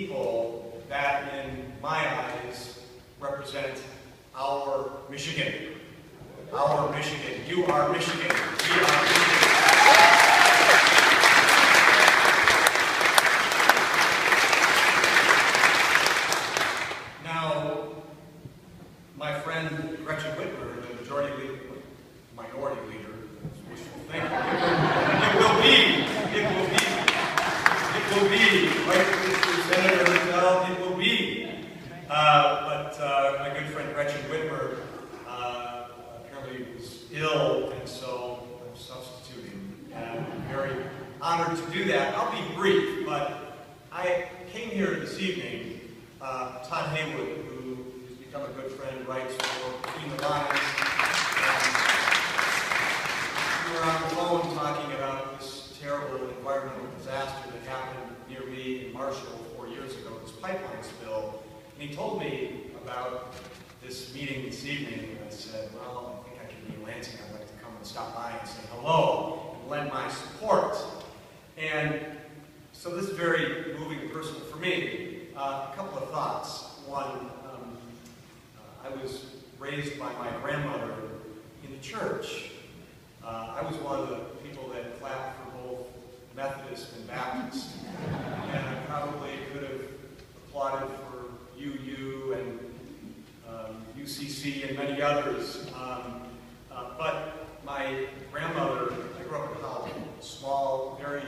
people that, in my eyes, represent our Michigan. Our Michigan. You are Michigan. We are Michigan. Now, my friend Gretchen Whitmer, the minority leader, wishful thinking. It will be, right, Mr. Senator, well, it will be. But my good friend Gretchen Whitmer apparently was ill, and so I'm substituting. And I'm very honored to do that. I'll be brief, but I came here this evening. Todd Haywood, who has become a good friend, writes for Between the Lines. We were on the phone talking about this terrible environmental disaster that happened near me in Marshall 4 years ago, this pipeline spill. And he told me about this meeting this evening, and I said, well, I think I can be in Lansing. I'd like to come and stop by and say hello and lend my support. And so this is very moving and personal for me. A couple of thoughts. One, I was raised by my grandmother in the church. I was one of the people that clapped for both Methodist and Baptist. And I probably could have applauded for UU and UCC and many others. But my grandmother, I grew up in Holland, a small, very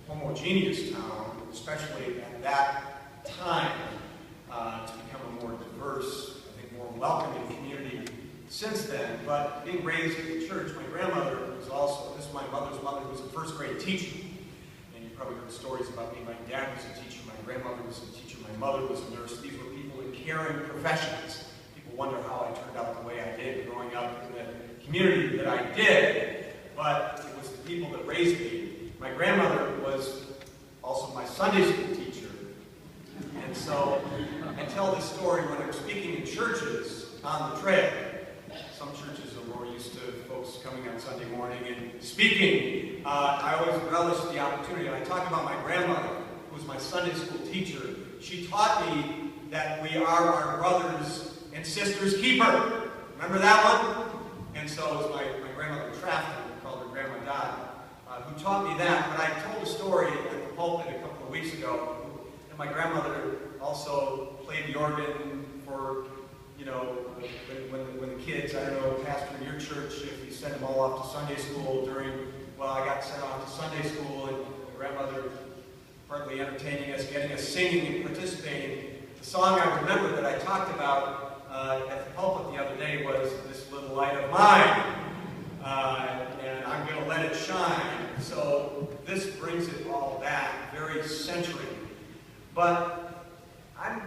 homogeneous town, especially at that time, to become a more diverse, I think more welcoming community since then. But being raised in the church, my grandmother was also, this is my mother's mother, who was a first grade teacher. And you've probably heard stories about me. My dad was a teacher, my grandmother was a teacher, my mother was a nurse. These were people in caring professions. People wonder how I turned out the way I did growing up in the community that I did. But it was the people that raised me. My grandmother was also my Sunday school teacher. And so I tell this story when I'm speaking in churches on the trail. Some churches are more used to folks coming on Sunday morning and speaking. I always relish the opportunity. And I talk about my grandmother, who was my Sunday school teacher. She taught me that we are our brothers and sisters' keeper. Remember that one? And so it was my grandmother Trafton, we called her Grandma Dot, who taught me that. But I told a story at the pulpit a couple of weeks ago. And my grandmother also played the organ for, you know, when the kids, I don't know, pastor in your church, if you send them all off to Sunday school during, well, I got sent off to Sunday school, and my grandmother partly entertaining us, getting us singing and participating. The song I remember that I talked about at the pulpit the other day was This Little Light of Mine, and I'm going to let it shine. So this brings it all back, very century. But I'm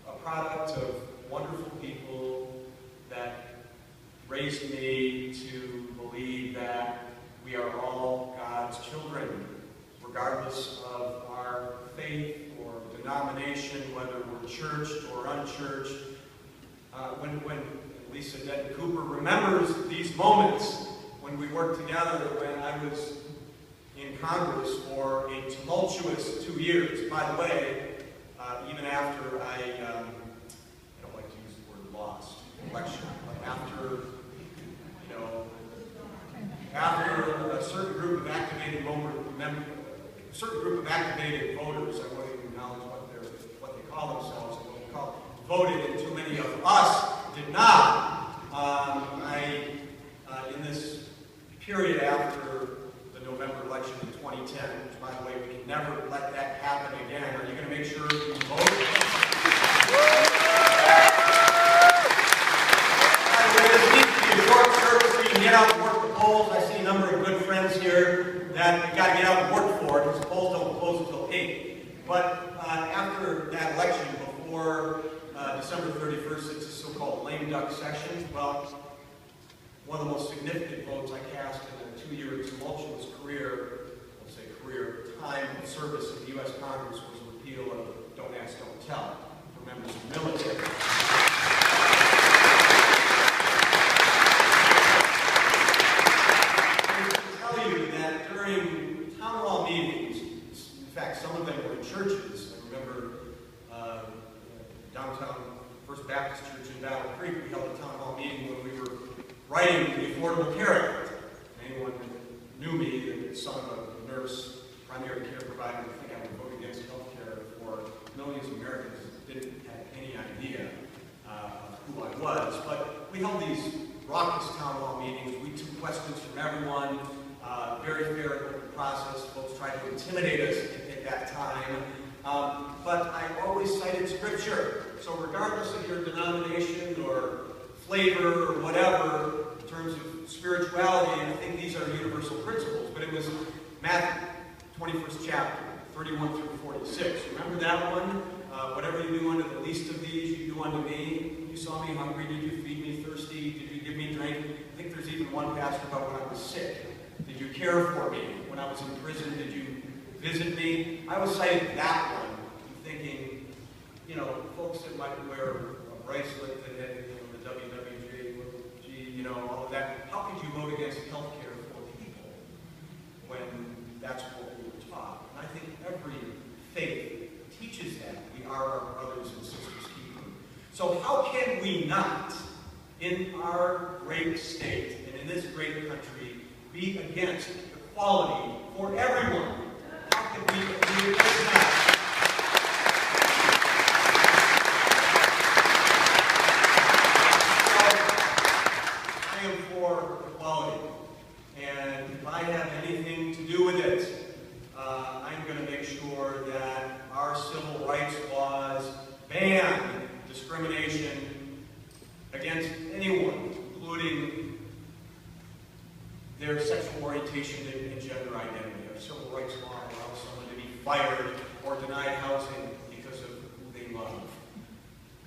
a product of wonderful people that raised me to believe that we are all God's children, regardless of our faith or denomination, whether we're churched or unchurched. When Lisa Denton Cooper remembers these moments when we worked together when I was in Congress for a tumultuous 2 years. By the way, even after I don't like to use the word lost, election, but after, you know, after a certain group of activated voters, I won't even acknowledge what they call themselves, and what they call voted, and too many of us did not. In this period after November election in 2010, which, by the way, we can never let that happen again. Are you going to make sure you vote? By the way, this needs to be a short service so you can get out and work the polls. I see a number of good friends here that you've got to get out and work for it, because the polls don't close until 8. But after that election, before December 31st, it's a so-called lame duck session. Well, one of the most significant votes I cast in a 2-year tumultuous time of service in the U.S. Congress was a repeal of Don't Ask, Don't Tell for members of the military. I can tell you that during town hall meetings, in fact, some of them were in churches. I remember downtown First Baptist Church in Battle Creek, we held a town hall meeting when we were writing the Affordable Care Act. Anyone who knew me, the son of a nurse, primary care provider, I think I would vote against health care for millions of Americans didn't have any idea of who I was. But we held these raucous town hall meetings. We took questions from everyone. Very fair and open process. Folks tried to intimidate us at that time. But I always cited Scripture. So regardless of your denomination or flavor or whatever, in terms of spirituality, I think these are universal principles. But it was Matthew 21st chapter, 31 through 46. Remember that one? Whatever you do unto the least of these, you do unto me. You saw me hungry, did you feed me? Thirsty, did you give me drink? I think there's even one pastor about when I was sick. Did you care for me? When I was in prison, did you visit me? I was citing that one, thinking, you know, folks that might wear a bracelet that had, you know, the WWJG, you know, all of that. How could you vote against health care for people when that's what we were taught? And I think every faith teaches that. We are our brothers and sisters' keeper. So how can we not, in our great state and in this great country, be against equality for everyone? How can we be against that? I am for equality, and if I have anything to do with it, I'm going to make sure that our civil rights laws ban discrimination against anyone, including their sexual orientation and gender identity. Our civil rights law allows someone to be fired or denied housing because of who they love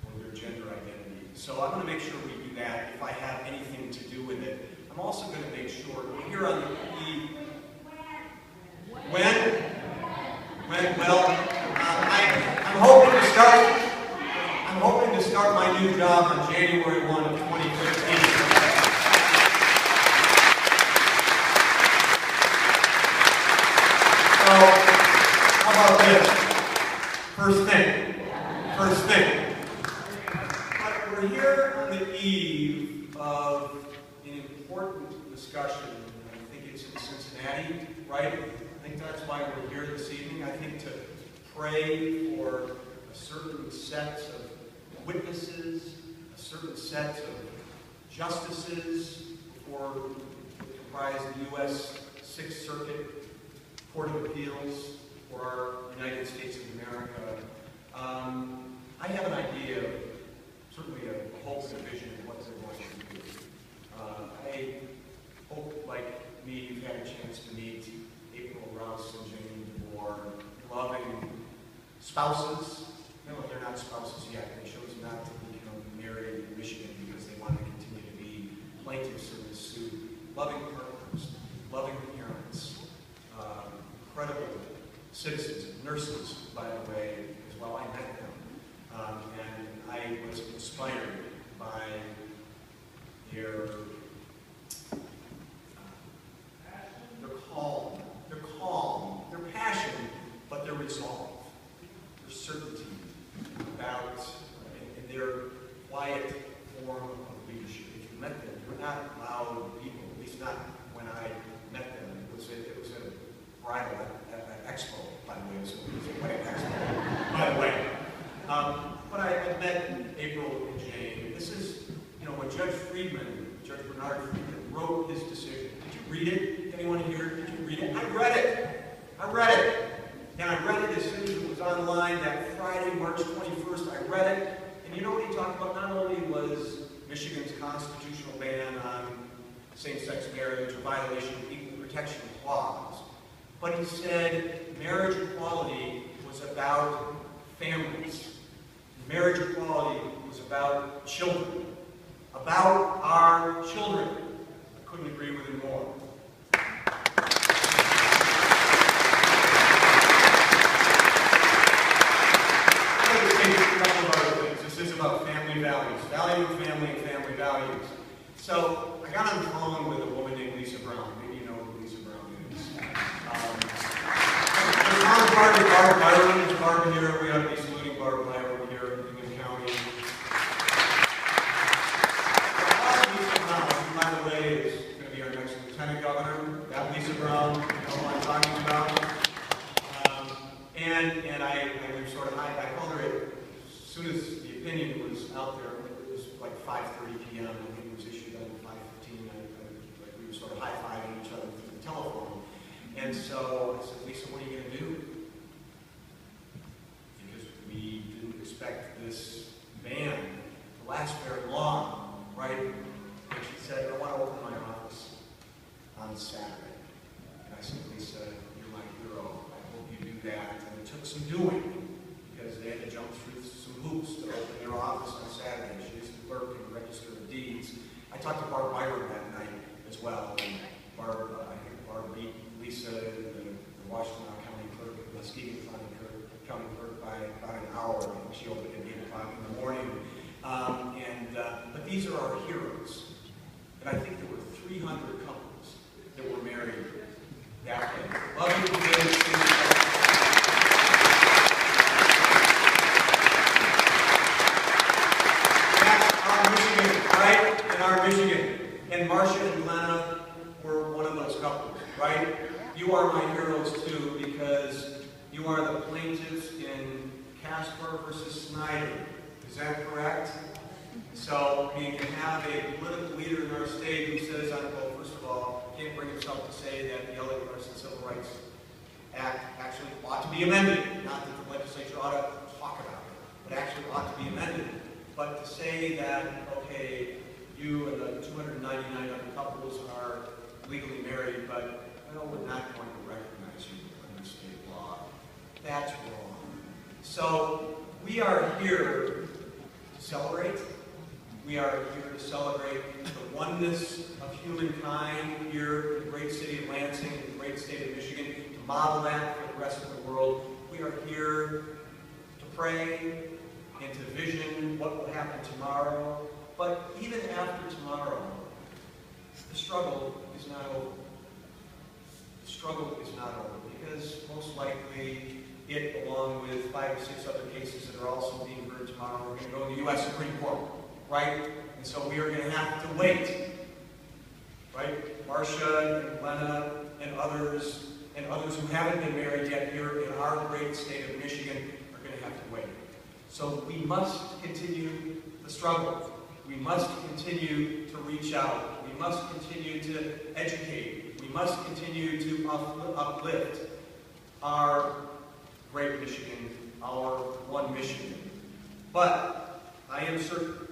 or their gender identity. So I'm going to make sure we do that if I have anything to do with it. I'm also going to make sure we're here on the eve. I'm hoping to start my new job on January 1 of 2015. So, how about this? First thing. But we're here on the eve of an important discussion. I think it's in Cincinnati, right? I think that's why we're here this evening. I think to pray for a certain set of witnesses, a certain set of justices for comprise the U.S. Sixth Circuit Court of Appeals for our United States of America. I have an idea, certainly a hope and a vision of what they're going to do. I hope, like me, you've had a chance to meet April Rouse and Jane DeBoer, loving spouses. No, they're not spouses yet. They chose not to become married in Michigan because they want to continue to be plaintiffs in this suit. Loving partners, loving parents, incredible citizens, nurses, by the way, as well. I met them. And I was inspired by their calm, their passion, but their resolve, their certainty about, and their quiet form of leadership. If you met them, you're not loud people, at least not when I met them. It was at a bridal expo, by the way, so it was a wedding expo, by the way. But I met April and Jane. This is, you know, when Judge Bernard Friedman wrote his decision. Did you read it? Anyone here? Did you read it? I read it. And I read it as soon as it was online that Friday, March 21st. I read it. And you know what he talked about? Not only was Michigan's constitutional ban on same-sex marriage a violation of the Equal Protection Clause, but he said marriage equality was about families. Marriage equality was about children. About our children. I couldn't agree with him more. This is about family values. Value of family and family values. So I got on the phone with a woman named Lisa Brown. Maybe you know who Lisa Brown is. There's Barb here. We ought to be saluting Barb here in the county. and I would sort of I called her as soon as the opinion was out there. It was like 5:30 p.m. I think it was issued on 5:15. We were sort of high-fiving each other through the telephone. And so I said, Lisa, what are you going to do? Because we didn't expect this ban to last very long, right? And she said, I want to open my office on Saturday. And I said, Lisa, you're my hero. I hope you do that. And it took some doing because they had to jump through some hoops to open their office on Saturday. She used to clerk and register of deeds. I talked to Barb Byron that night as well. And Barb, I think Barb beat Lisa, the Washington County clerk, the Muskegon County clerk by about an hour. I think she opened at 8 o'clock in the morning. But these are our heroes. And I think there were 300 couples that were married that day. Love you today. That's our Michigan, right? In our Michigan. And Marcia and Glenna were one of those couples, right? You are my heroes too, because you are the plaintiffs in Casper versus Snyder. Is that correct? So we can have a political leader in our state who says, well, first of all, can't bring himself to say that the LA Person Civil Rights Act actually ought to be amended. Not that the legislature ought to talk about it, but actually ought to be amended. But to say that, okay, you and the 299 other couples are legally married, but no, we're not going to recognize you under state law. That's wrong. So we are here to celebrate. We are here to celebrate the oneness of humankind here in the great city of Lansing, in the great state of Michigan, to model that for the rest of the world. We are here to pray and to vision what will happen tomorrow. But even after tomorrow, the struggle is not over. The struggle is not over because most likely it, along with 5 or 6 other cases that are also being heard tomorrow, are going to go to the U.S. Supreme Court, right? And so we are going to have to wait, right? Marcia and Glenna and others who haven't been married yet here in our great state of Michigan are going to have to wait. So we must continue the struggle. We must continue to reach out. We must continue to educate. We must continue to uplift our great Michigan, our one Michigan. But I am certain,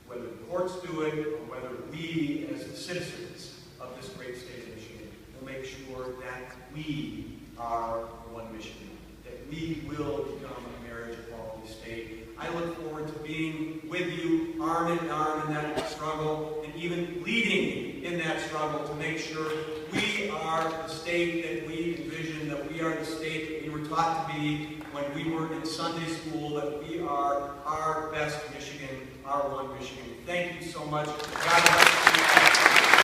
whether the courts do it or whether we as the citizens of this great state of Michigan will make sure that we are one Michigan, that we will become a marriage equality state. I look forward to being with you arm in arm in that struggle and even leading in that struggle to make sure we are the state that we envision, that we are the state that we were taught to be when we were in Sunday school, that we are our best Michigan, our one Michigan. Thank you so much. God bless you.